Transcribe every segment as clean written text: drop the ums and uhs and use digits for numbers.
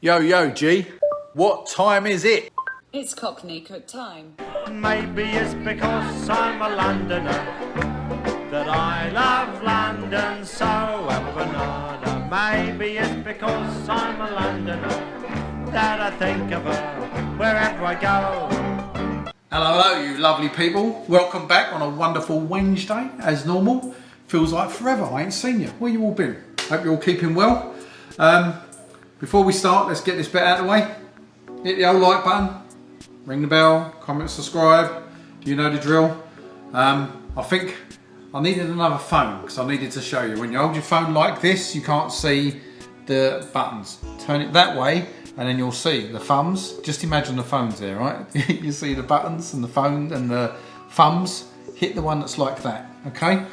Yo, G, what time is it? It's Cockney cook time. Maybe it's because I'm a Londoner that I love London so have banana. Maybe it's because I'm a Londoner that I think of her wherever I go. Hello, you lovely people. Welcome back on a wonderful Wednesday, as normal. Feels like forever, I ain't seen you. Where you all been? Hope you're all keeping well. Before we start, let's get this bit out of the way. Hit the old like button, ring the bell, comment, subscribe. Do you know the drill? I think I needed another phone because I needed to show you. When you hold your phone like this, you can't see the buttons. Turn it that way and then you'll see the thumbs. Just imagine the phones there, right? You see the buttons and the phone and the thumbs. Hit the one that's like that, okay?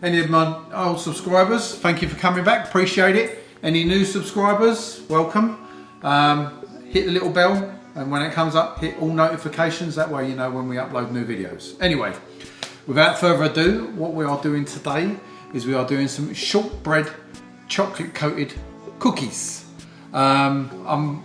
Any of my old subscribers, thank you for coming back, appreciate it. Any new subscribers, welcome. Hit the little bell, and when it comes up, hit all notifications. That way you know when we upload new videos. Anyway, without further ado, what we are doing today is we are doing some shortbread chocolate coated cookies. I'm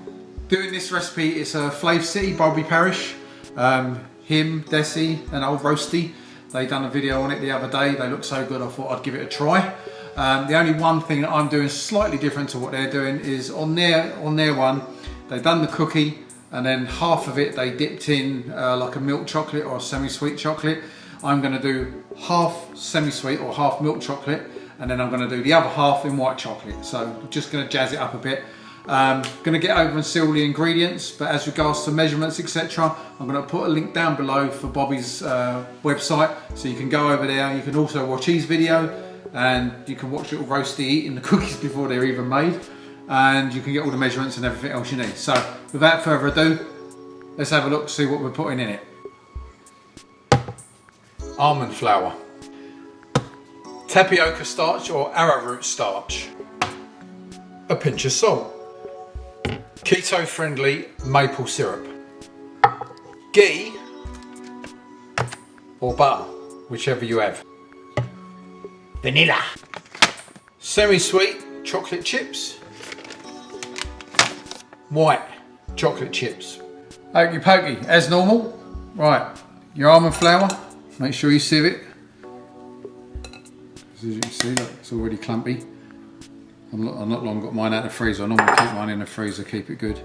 doing this recipe, it's a FlavCity, Bobby Parish. Him, Desi and old Roasty, they done a video on it the other day. They look so good, I thought I'd give it a try. The only one thing that I'm doing slightly different to what they're doing is on their one, they've done the cookie and then half of it they dipped in like a milk chocolate or a semi-sweet chocolate. I'm going to do half semi-sweet or half milk chocolate, and then I'm going to do the other half in white chocolate. So I'm just going to jazz it up a bit. Going to get over and see all the ingredients, but as regards to measurements, etc., I'm going to put a link down below for Bobby's website, so you can go over there. You can also watch his video, and you can watch little Roasty eating the cookies before they're even made, and you can get all the measurements and everything else you need. So without further ado, let's have a look, see what we're putting in it. Almond flour, tapioca starch or arrowroot starch, a pinch of salt, keto friendly maple syrup, ghee or butter, whichever you have, vanilla, semi-sweet chocolate chips, white chocolate chips. Okey pokey, as normal. Right, your almond flour, make sure you sieve it. As you can see, look, it's already clumpy. I've not long got mine out of the freezer. I normally keep mine in the freezer, keep it good.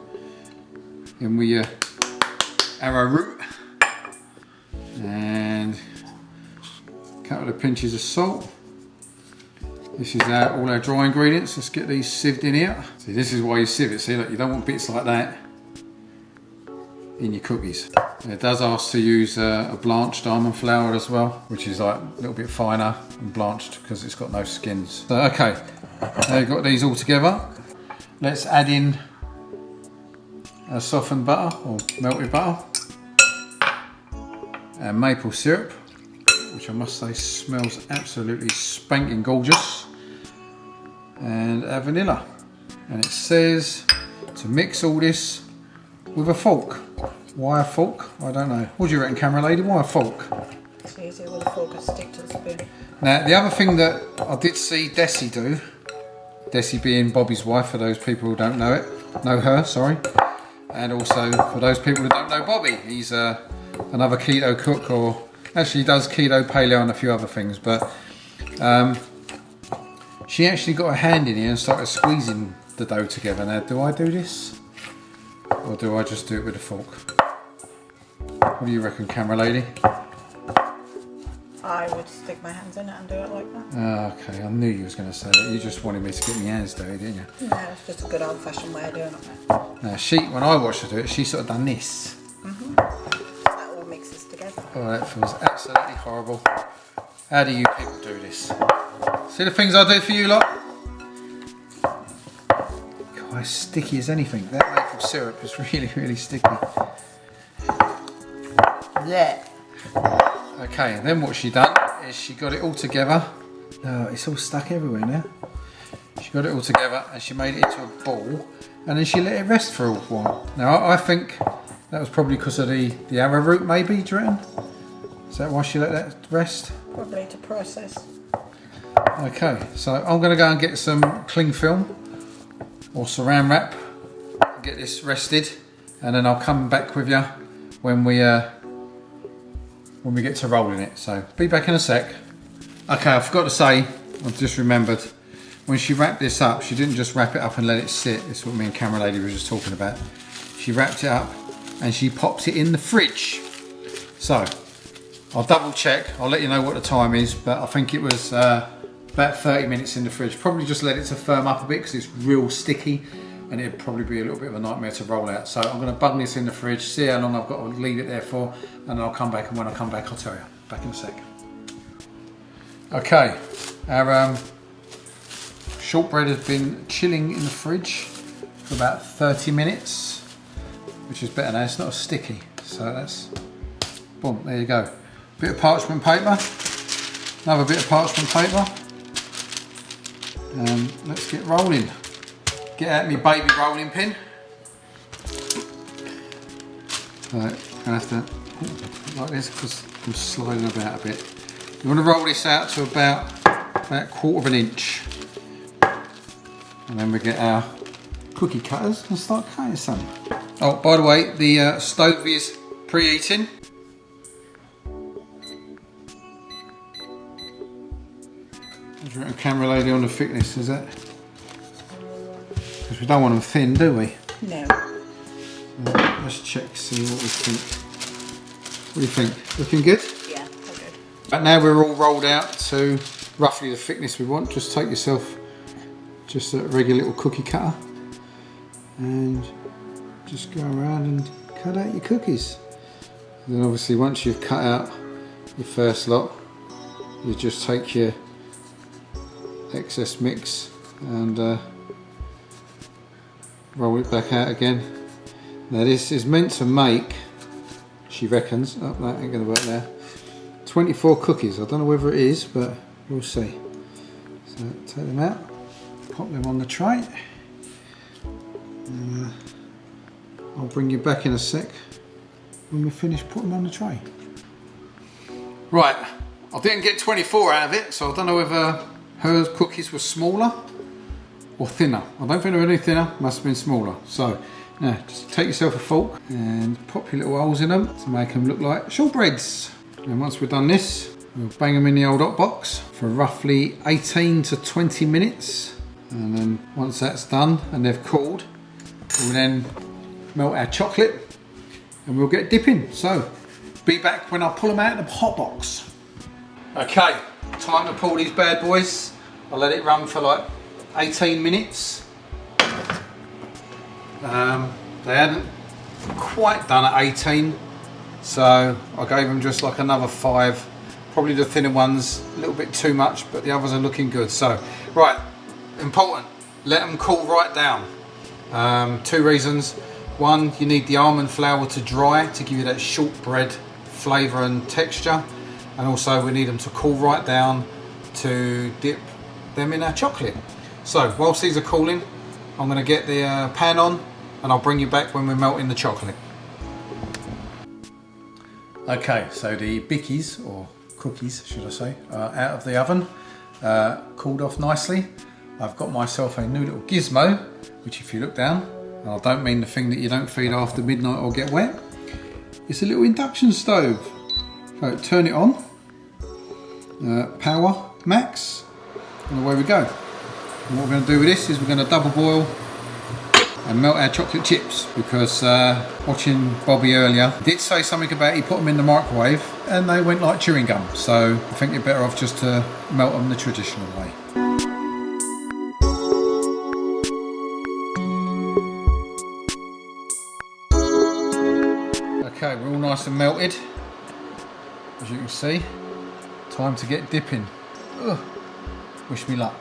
In with your arrowroot and a couple of pinches of salt. This is all our dry ingredients. Let's get these sieved in here. See, this is why you sieve it. See, look, you don't want bits like that in your cookies. It does ask to use a blanched almond flour as well, which is like a little bit finer and blanched because it's got no skins. So, okay, now you've got these all together. Let's add in a softened butter or melted butter and maple syrup, which I must say smells absolutely spanking gorgeous, and our vanilla. And it says to mix all this with a fork. Why a fork? I don't know. What do you reckon, camera lady? Why a fork? It's easier with a fork and stick to the spoon. Now, the other thing that I did see Desi do, Desi being Bobby's wife, for those people who don't know her, sorry. And also for those people who don't know Bobby, he's another keto cook, or actually does keto, paleo and a few other things, but she actually got her hand in here and started squeezing the dough together. Now, do I do this? Or do I just do it with a fork? What do you reckon, camera lady? I would stick my hands in it and do it like that. Oh, okay, I knew you was going to say that. You just wanted me to get my hands dirty, didn't you? Yeah, it's just a good old-fashioned way of doing it. Now, when I watched her do it, she sort of done this. That all mixes together. Oh, that feels absolutely horrible. How do you people do this? See the things I do for you lot? God, it's sticky as anything. That maple syrup is really, really sticky. Yeah. Okay, and then what she done is she got it all together. Oh, it's all stuck everywhere now. She got it all together and she made it into a ball, and then she let it rest for a while. Now, I think that was probably because of the arrowroot, maybe, do you reckon? Is that why she let that rest? Probably to process. Okay, so I'm going to go and get some cling film or saran wrap, get this rested, and then I'll come back with you when we get to rolling it. So be back in a sec. Okay, I forgot to say, I've just remembered, when she wrapped this up, she didn't just wrap it up and let it sit. This is what me and camera lady were just talking about. She wrapped it up and she popped it in the fridge. So I'll double check, I'll let you know what the time is, but I think it was about 30 minutes in the fridge. Probably just let it to firm up a bit because it's real sticky and it'd probably be a little bit of a nightmare to roll out. So I'm going to bung this in the fridge, see how long I've got to leave it there for, and I'll come back, and when I come back I'll tell you. Back in a sec. Okay, our shortbread has been chilling in the fridge for about 30 minutes, which is better now. It's not as sticky, so that's, boom, there you go. Bit of parchment paper, another bit of parchment paper, and let's get rolling. Get out my baby rolling pin. So I have to, like this, because I'm sliding about a bit. You want to roll this out to about a quarter of an inch. And then we get our cookie cutters and start cutting some. Oh, by the way, the stove is preheating. What's your camera lady on the thickness, is it? Because we don't want them thin, do we? No. Let's check, see what we think. What do you think? Looking good? Yeah, okay. But now we're all rolled out to roughly the thickness we want. Just take yourself just a regular little cookie cutter and just go around and cut out your cookies. And then obviously once you've cut out your first lot, you just take your excess mix and roll it back out again. Now this is meant to make, she reckons, oh that ain't gonna work there, 24 cookies. I don't know whether it is, but we'll see. So take them out, pop them on the tray. I'll bring you back in a sec when we finish putting them on the tray. Right, I didn't get 24 out of it, so I don't know whether her cookies were smaller or thinner. I don't think they were any thinner, must have been smaller. So now just take yourself a fork and pop your little holes in them to make them look like shortbreads. And once we've done this, we'll bang them in the old hot box for roughly 18 to 20 minutes. And then once that's done and they've cooled, we'll then melt our chocolate and we'll get dipping. So be back when I pull them out of the hot box. Okay, time to pull these bad boys. I'll let it run for like 18 minutes. They hadn't quite done at 18, so I gave them just like another 5. Probably the thinner ones a little bit too much, but the others are looking good. So right, important, let them cool right down. 2 reasons. One, you need the almond flour to dry to give you that shortbread flavour and texture, and also we need them to cool right down to dip them in our chocolate. So whilst these are cooling, I'm going to get the pan on and I'll bring you back when we're melting the chocolate. Okay, so the bickies, or cookies should I say, are out of the oven, cooled off nicely. I've got myself a new little gizmo, which if you look down, and I don't mean the thing that you don't feed after midnight or get wet, it's a little induction stove. So turn it on, power max, and away we go. And what we're going to do with this is we're going to double boil and melt our chocolate chips, because watching Bobby earlier did say something about he put them in the microwave and they went like chewing gum, so I think you're better off just to melt them the traditional way. Okay, we're all nice and melted, as you can see. Time to get dipping. Ugh. Wish me luck.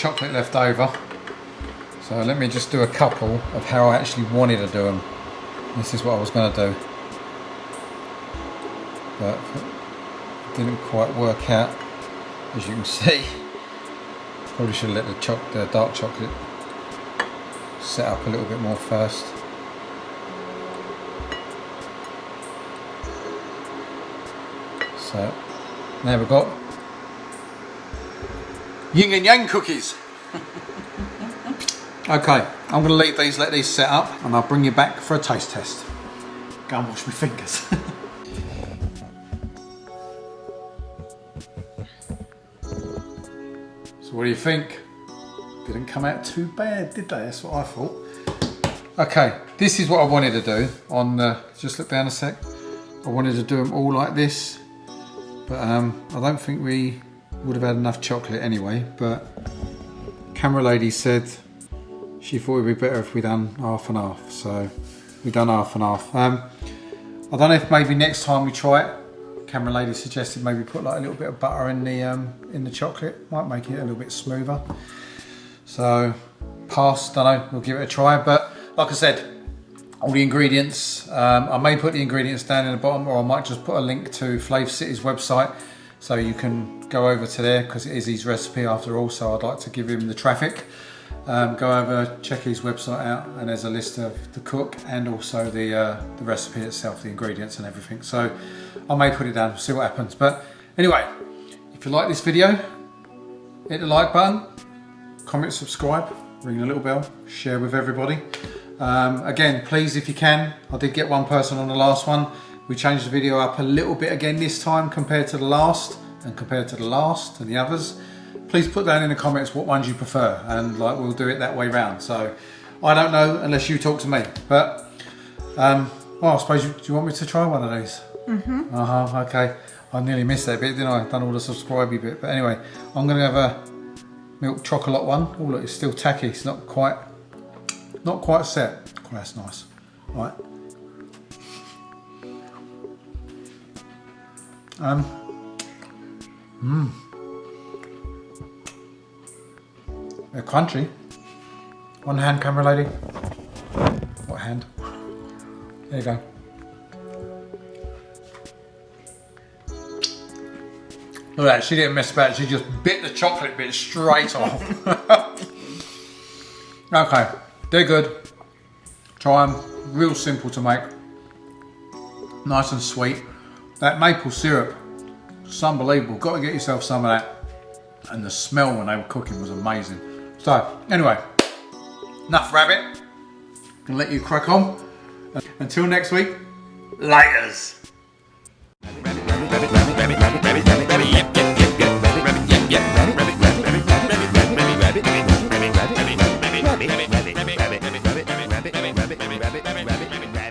chocolate left over. So let me just do a couple of how I actually wanted to do them. This is what I was going to do. But it didn't quite work out, as you can see. Probably should have let the dark chocolate set up a little bit more first. So now we've got yin and yang cookies. Okay, I'm going to leave these, let these set up, and I'll bring you back for a taste test. Go and wash my fingers. So what do you think? Didn't come out too bad, did they? That's what I thought. Okay, this is what I wanted to do on the, just look down a sec. I wanted to do them all like this, but I don't think we would have had enough chocolate anyway, but camera lady said she thought it would be better if we done half and half, so we done half and half. I don't know if maybe next time we try it, camera lady suggested maybe put like a little bit of butter in the chocolate, might make it a little bit smoother. So pass, don't know, we'll give it a try. But like I said, all the ingredients, I may put the ingredients down in the bottom, or I might just put a link to FlavCity's website so you can go over to there, because it is his recipe after all, so I'd like to give him the traffic. Go over, check his website out, and there's a list of the cook and also the recipe itself, the ingredients and everything. So I may put it down, see what happens. But anyway, if you like this video, hit the like button, comment, subscribe, ring the little bell, share with everybody. Again, please, if you can, I did get one person on the last one. We changed the video up a little bit again this time compared to the last, and compared to the last and the others. Please put down in the comments what ones you prefer, and like we'll do it that way round. So I don't know unless you talk to me. But well, I suppose do you want me to try one of these? Mm-hmm. Okay. I nearly missed that bit, didn't I? I've done all the subscribey bit. But anyway, I'm gonna have a milk chocolate one. Oh look, it's still tacky. It's not quite set. Oh, that's nice. Right. They're crunchy. One hand, camera lady. What hand? There you go. Look at that, she didn't mess about, she just bit the chocolate bit straight off. Okay, they're good. Try them, real simple to make. Nice and sweet. That maple syrup, it's unbelievable. Got to get yourself some of that. And the smell when they were cooking was amazing. So, anyway, enough rabbit. Gonna let you crack on. Until next week, laters. Rabbit.